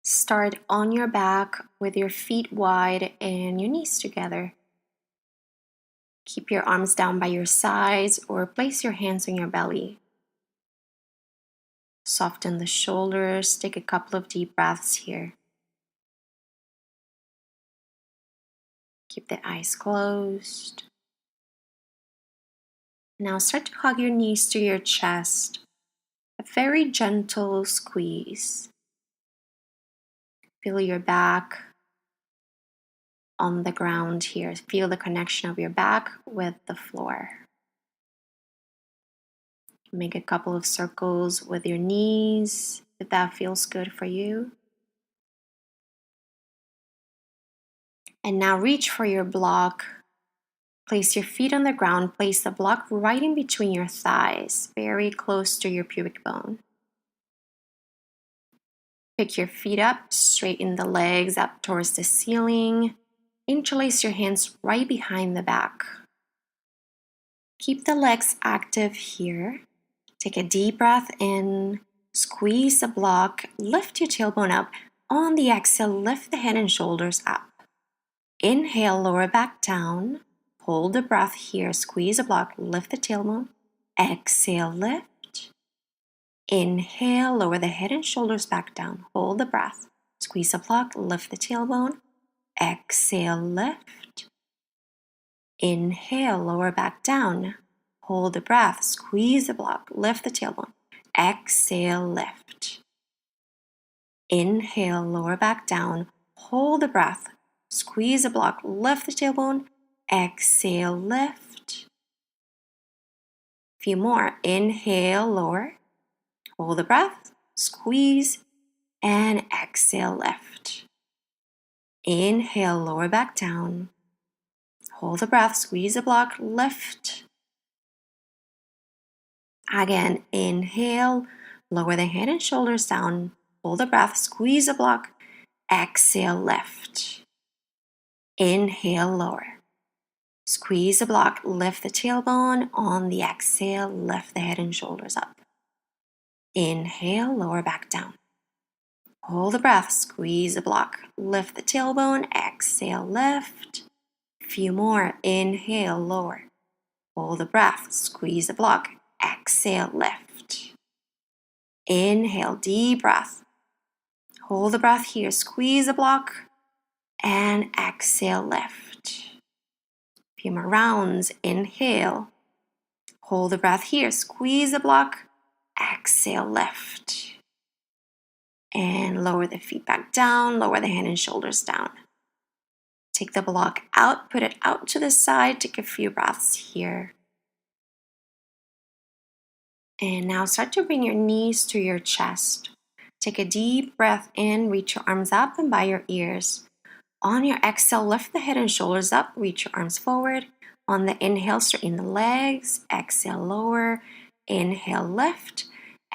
Start on your back with your feet wide and your knees together. Keep your arms down by your sides or place your hands on your belly. Soften the shoulders. Take a couple of deep breaths here. Keep the eyes closed. Now start to hug your knees to your chest. A very gentle squeeze. Feel your back on the ground here. Feel the connection of your back with the floor. Make a couple of circles with your knees if that feels good for you. And now reach for your block. Place your feet on the ground. Place the block right in between your thighs, very close to your pubic bone. Pick your feet up, straighten the legs up towards the ceiling. Interlace your hands right behind the back. Keep the legs active here. Take a deep breath in. Squeeze the block. Lift your tailbone up. On the exhale, lift the head and shoulders up. Inhale, lower back down. Hold the breath here. Squeeze the block. Lift the tailbone. Exhale, lift. Inhale, lower the head and shoulders back down. Hold the breath. Squeeze the block. Lift the tailbone. Exhale, lift. Inhale, lower back down. Hold the breath. Squeeze the block. Lift the tailbone. Exhale, lift. Inhale, lower back down. Hold the breath. Squeeze the block. Lift the tailbone. Exhale, lift. Few more. Inhale, lower. Hold the breath. Squeeze. And exhale, lift. Inhale, lower back down. Hold the breath. Squeeze the block. Lift. Again, inhale. Lower the head and shoulders down. Hold the breath. Squeeze the block. Exhale, lift. Inhale, lower. Squeeze the block. Lift the tailbone. On the exhale, lift the head and shoulders up. Inhale, lower back down. Hold the breath. Squeeze the block. Lift the tailbone. Exhale, lift. Few more. Inhale, lower. Hold the breath. Squeeze the block. Exhale, lift. Inhale, deep breath. Hold the breath here. Squeeze the block. And exhale, lift. Few more rounds. Inhale. Hold the breath here. Squeeze the block. Exhale, lift. And lower the feet back down. Lower the hand and shoulders down. Take the block out. Put it out to the side. Take a few breaths here. And now start to bring your knees to your chest. Take a deep breath in. Reach your arms up and by your ears. On your exhale, lift the head and shoulders up. Reach your arms forward. On the inhale, straighten the legs. Exhale, lower. Inhale, lift.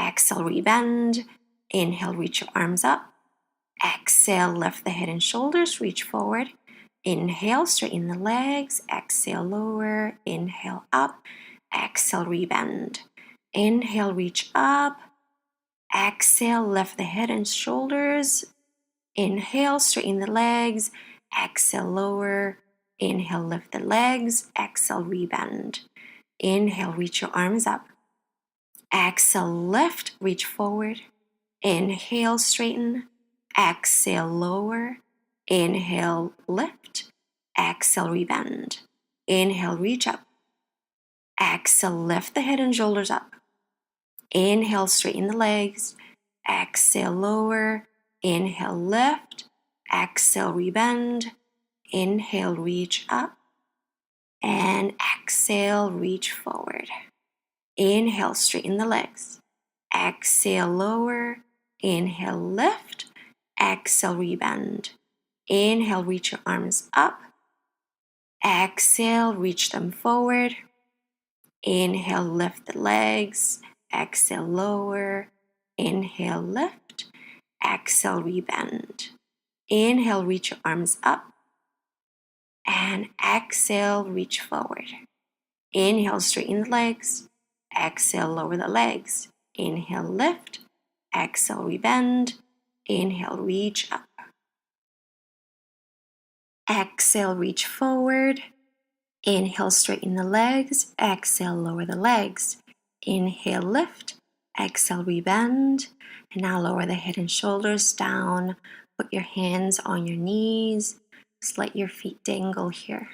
Exhale, rebend. Inhale, reach your arms up. Exhale, lift the head and shoulders. Reach forward. Inhale, straighten the legs. Exhale, lower. Inhale, up. Exhale, rebend. Inhale, reach up. Exhale, lift the head and shoulders. Inhale, straighten the legs. Exhale, lower. Inhale, lift the legs. Exhale, rebend. Inhale, reach your arms up. Exhale, lift, reach forward. Inhale, straighten. Exhale, lower. Inhale, lift. Exhale, rebend. Inhale, reach up. Exhale, lift the head and shoulders up. Inhale, straighten the legs. Exhale, lower. Inhale, lift. Exhale, rebend. Inhale, reach up. And exhale, reach forward. Inhale, straighten the legs. Exhale, lower. Inhale, lift. Exhale, rebend. Inhale, reach your arms up. Exhale, reach them forward. Inhale, lift the legs. Exhale, lower. Inhale, lift. Exhale, rebend. Inhale, reach your arms up. And exhale, reach forward. Inhale, straighten the legs. Exhale, lower the legs. Inhale, lift. Exhale, rebend. Inhale, reach up. Exhale, reach forward. Inhale, straighten the legs. Exhale, lower the legs. Inhale, lift. Exhale, rebend. And now lower the head and shoulders down. Put your hands on your knees. Just let your feet dangle here.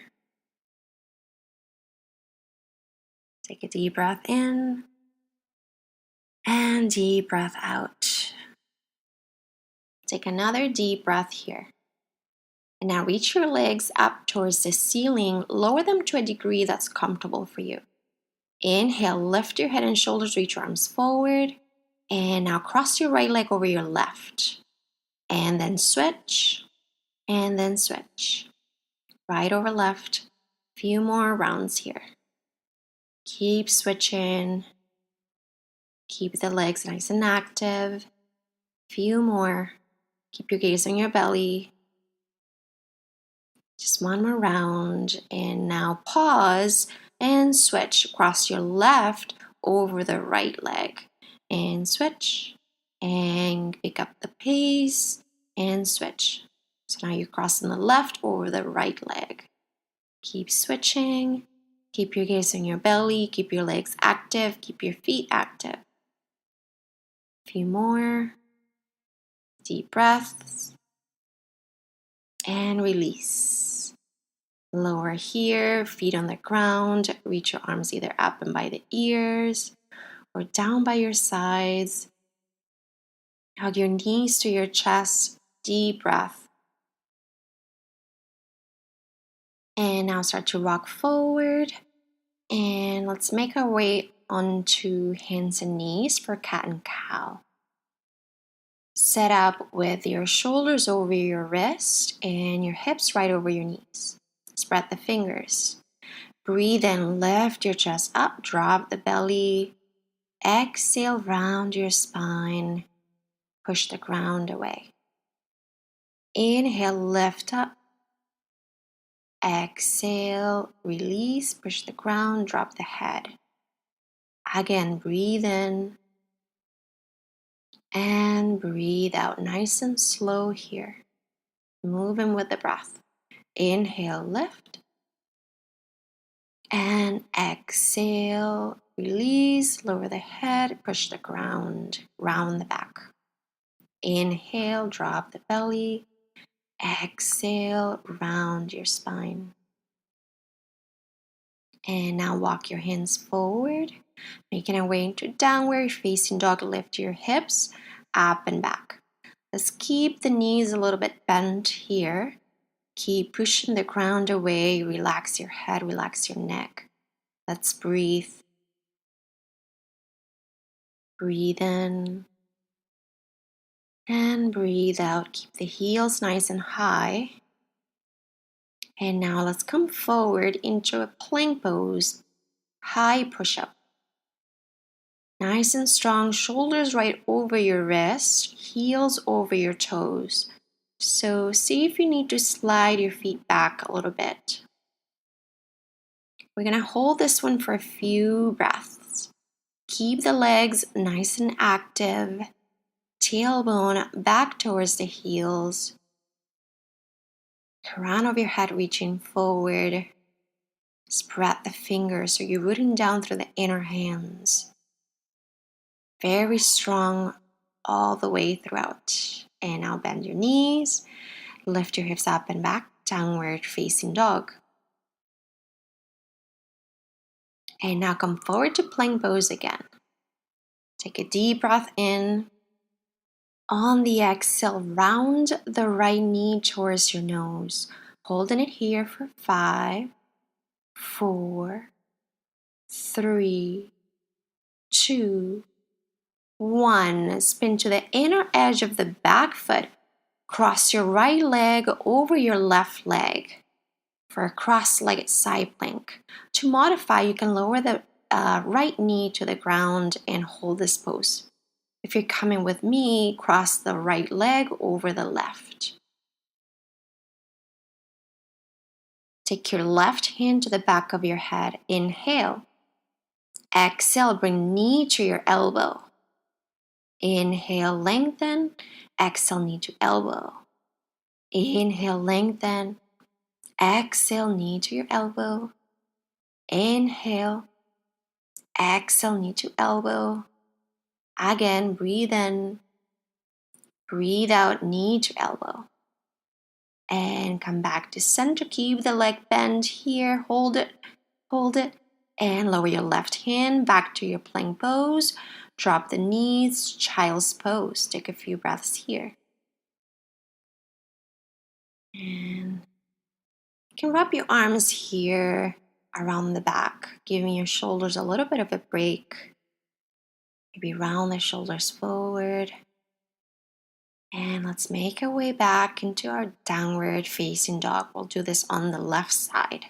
Take a deep breath in and deep breath out. Take another deep breath here. And now reach your legs up towards the ceiling. Lower them to a degree that's comfortable for you. Inhale, lift your head and shoulders, reach your arms forward. And now cross your right leg over your left. And then switch. And then switch. Right over left. Few more rounds here. Keep switching. Keep the legs nice and active. Few more. Keep your gaze on your belly. Just one more round. And now pause and switch. Cross your left over the right leg. And switch. And pick up the pace. And switch. So now you're crossing the left over the right leg. Keep switching. Keep your gaze on your belly. Keep your legs active. Keep your feet active. A few more. Deep breaths. And release. Lower here, feet on the ground. Reach your arms either up and by the ears or down by your sides. Hug your knees to your chest. Deep breath. And now start to rock forward. And let's make our way onto hands and knees for cat and cow. Set up with your shoulders over your wrist and your hips right over your knees. Spread the fingers. Breathe in, lift your chest up, drop the belly. Exhale, round your spine. Push the ground away. Inhale, lift up. Exhale, release, push the ground, drop the head. Again, breathe in and breathe out. Nice and slow here. Moving with the breath. Inhale, lift. And exhale, release, lower the head, push the ground, round the back. Inhale, drop the belly. Exhale, round your spine. And now walk your hands forward, making our way into downward facing dog. Lift your hips up and back. Let's keep the knees a little bit bent here. Keep pushing the ground away. Relax your head, relax your neck. Let's breathe. Breathe in and breathe out. Keep the heels nice and high. And now let's come forward into a plank pose. High push-up. Nice and strong, shoulders right over your wrist, heels over your toes. So see if you need to slide your feet back a little bit. We're going to hold this one for a few breaths. Keep the legs nice and active. Tailbone back towards the heels. Crown of your head reaching forward. Spread the fingers so you're rooting down through the inner hands. Very strong all the way throughout. And now bend your knees. Lift your hips up and back. Downward facing dog. And now come forward to plank pose again. Take a deep breath in. On the exhale, round the right knee towards your nose. Holding it here for 5, 4, 3, 2, 1. Spin to the inner edge of the back foot. Cross your right leg over your left leg for a cross-legged side plank. To modify, you can lower the right knee to the ground and hold this pose. If you're coming with me, cross the right leg over the left. Take your left hand to the back of your head. Inhale. Exhale, bring knee to your elbow. Inhale, lengthen. Exhale, knee to elbow. Inhale, lengthen. Exhale, knee to your elbow. Inhale. Exhale, knee to elbow. Again, breathe in. Breathe out, knee to elbow. And come back to center. Keep the leg bent here. Hold it. Hold it. And lower your left hand back to your plank pose. Drop the knees, child's pose. Take a few breaths here. And you can wrap your arms here around the back, giving your shoulders a little bit of a break. Maybe round the shoulders forward. And let's make our way back into our downward facing dog. We'll do this on the left side.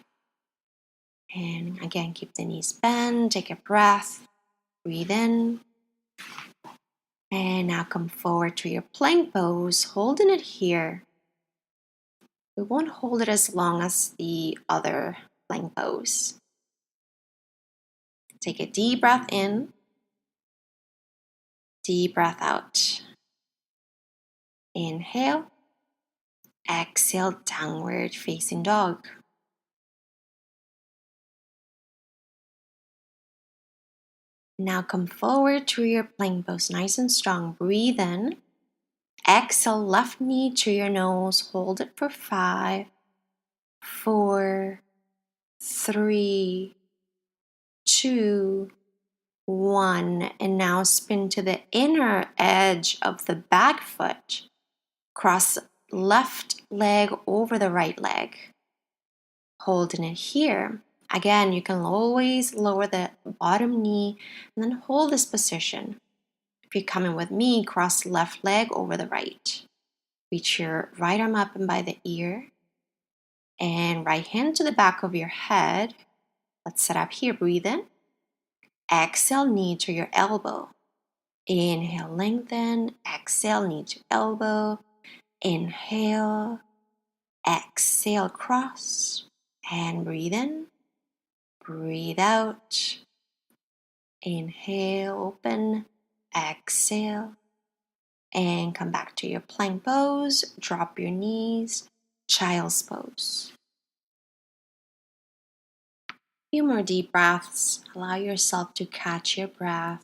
And again, keep the knees bent, take a breath, breathe in. And now come forward to your plank pose, holding it here. We won't hold it as long as the other plank pose. Take a deep breath in, deep breath out. Inhale, exhale, downward facing dog. Now come forward to your plank pose, nice and strong. Breathe in. Exhale, left knee to your nose. Hold it for 5, 4, 3, 2, 1. And now spin to the inner edge of the back foot. Cross left leg over the right leg. Holding it here. Again, you can always lower the bottom knee and then hold this position. If you're coming with me, cross left leg over the right. Reach your right arm up and by the ear. And right hand to the back of your head. Let's set up here. Breathe in. Exhale, knee to your elbow. Inhale, lengthen. Exhale, knee to elbow. Inhale. Exhale, cross. And breathe in. Breathe out. Inhale, open. Exhale. And come back to your plank pose. Drop your knees. Child's pose. A few more deep breaths. Allow yourself to catch your breath.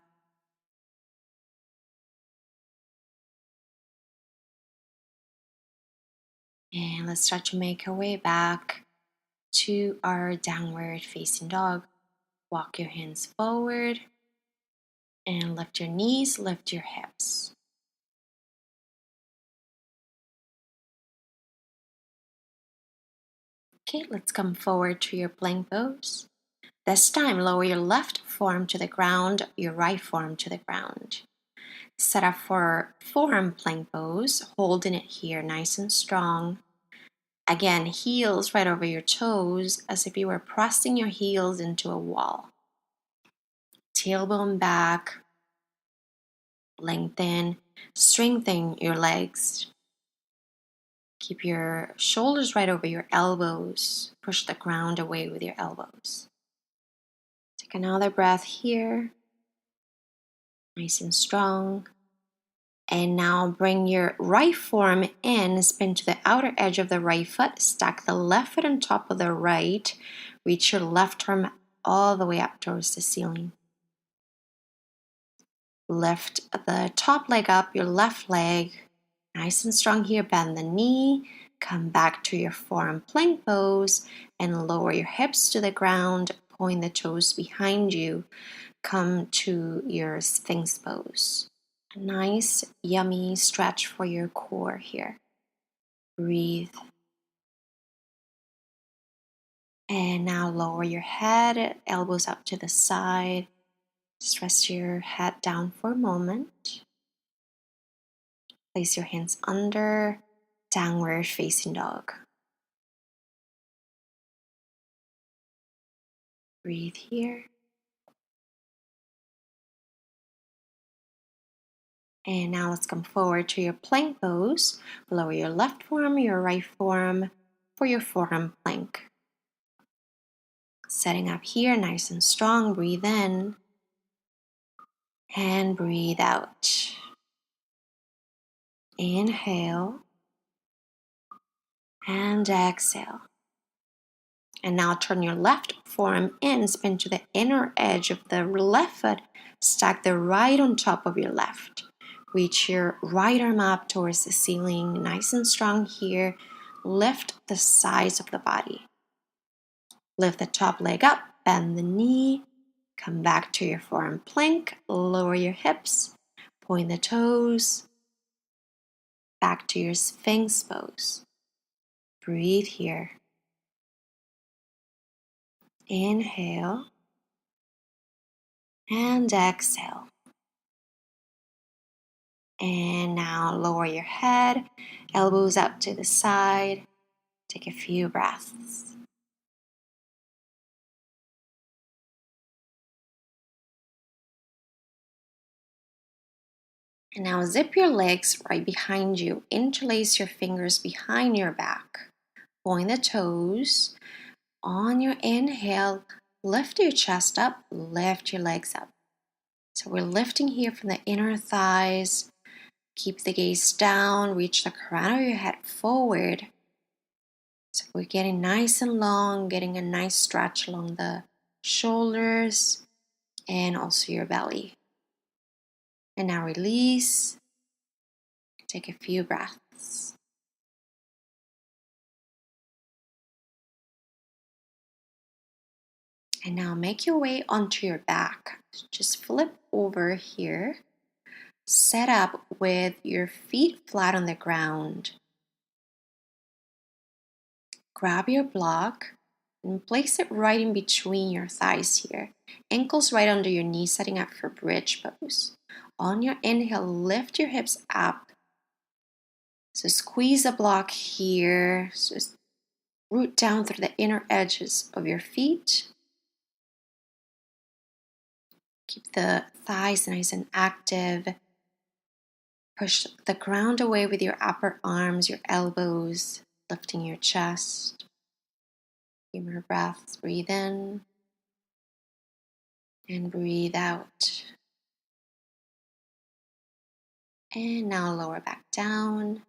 And let's start to make our way back to our downward facing dog. Walk your hands forward and lift your knees, lift your hips. Okay, let's come forward to your plank pose. This time, lower your left forearm to the ground, your right forearm to the ground. Set up for forearm plank pose, holding it here nice and strong. Again, heels right over your toes as if you were pressing your heels into a wall. Tailbone back, lengthen, strengthen your legs. Keep your shoulders right over your elbows. Push the ground away with your elbows. Take another breath here. Nice and strong. And now bring your right forearm in, spin to the outer edge of the right foot, stack the left foot on top of the right, reach your left arm all the way up towards the ceiling. Lift the top leg up, your left leg, nice and strong here, bend the knee, come back to your forearm plank pose, and lower your hips to the ground, point the toes behind you, come to your Sphinx pose. A nice, yummy stretch for your core here. Breathe. And now lower your head, elbows up to the side. Just rest your head down for a moment. Place your hands under, downward facing dog. Breathe here. And now let's come forward to your plank pose. Lower your left forearm, your right forearm for your forearm plank. Setting up here nice and strong. Breathe in and breathe out. Inhale and exhale. And now turn your left forearm in, spin to the inner edge of the left foot, stack the right on top of your left. Reach your right arm up towards the ceiling, nice and strong here. Lift the sides of the body. Lift the top leg up, bend the knee, come back to your forearm plank, lower your hips, point the toes, back to your Sphinx pose. Breathe here. Inhale and exhale. And now lower your head, elbows up to the side. Take a few breaths. And now zip your legs right behind you. Interlace your fingers behind your back. Point the toes. On your inhale, lift your chest up, lift your legs up. So we're lifting here from the inner thighs. Keep the gaze down, reach the crown of your head forward. So we're getting nice and long, getting a nice stretch along the shoulders and also your belly. And now release. Take a few breaths. And now make your way onto your back. Just flip over here. Set up with your feet flat on the ground. Grab your block and place it right in between your thighs here. Ankles right under your knees, setting up for bridge pose. On your inhale, lift your hips up. So squeeze the block here. Just root down through the inner edges of your feet. Keep the thighs nice and active. Push the ground away with your upper arms, your elbows, lifting your chest. Few more breaths. Breathe in and breathe out. And now lower back down.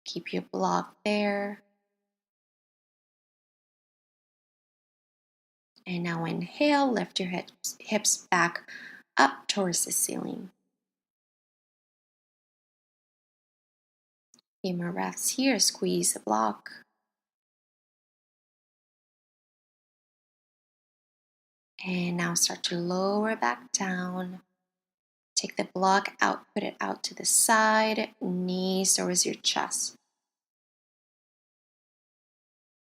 Keep your block there. And now inhale, lift your hips back up towards the ceiling. Few more breaths here. Squeeze the block. And now start to lower back down. Take the block out, put it out to the side, knees towards your chest.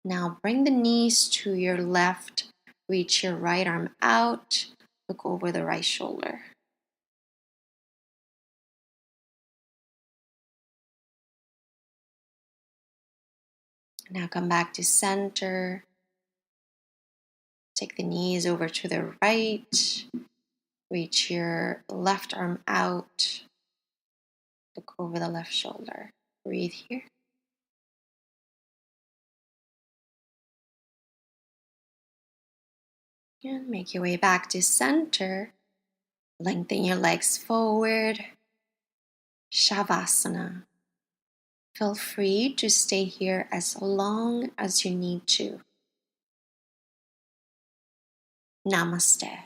Now bring the knees to your left, reach your right arm out, look over the right shoulder. Now come back to center. Take the knees over to the right, reach your left arm out, look over the left shoulder. Breathe here. And make your way back to center. Lengthen your legs forward. Shavasana. Feel free to stay here as long as you need to. Namaste.